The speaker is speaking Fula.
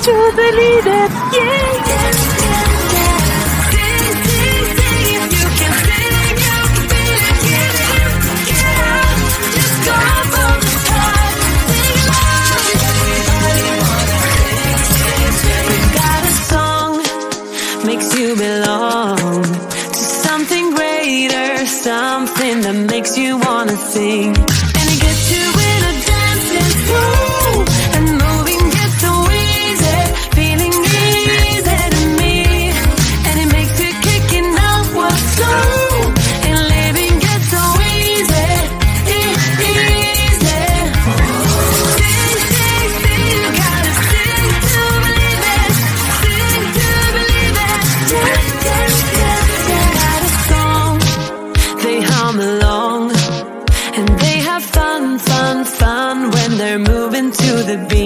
to believe it. Yeah, yeah, yeah, yeah. Sing, sing, sing. If you can sing, you feel it. Get in, get out. Just go for the top. Sing loud. Everybody wanna sing, sing, sing. You got a song, makes you belong to something greater, something that makes you wanna sing. And it gets you in a dancing groove, and moving gets so easy, feeling easy to me. And it makes you kicking out what's slow, and living gets so easy, easy. Sing, sing, sing, you gotta sing to believe it, sing to believe it. Yeah, yeah, yeah, yeah. Got a song, they hum along, and they have fun, fun, fun when they're moving to the beat.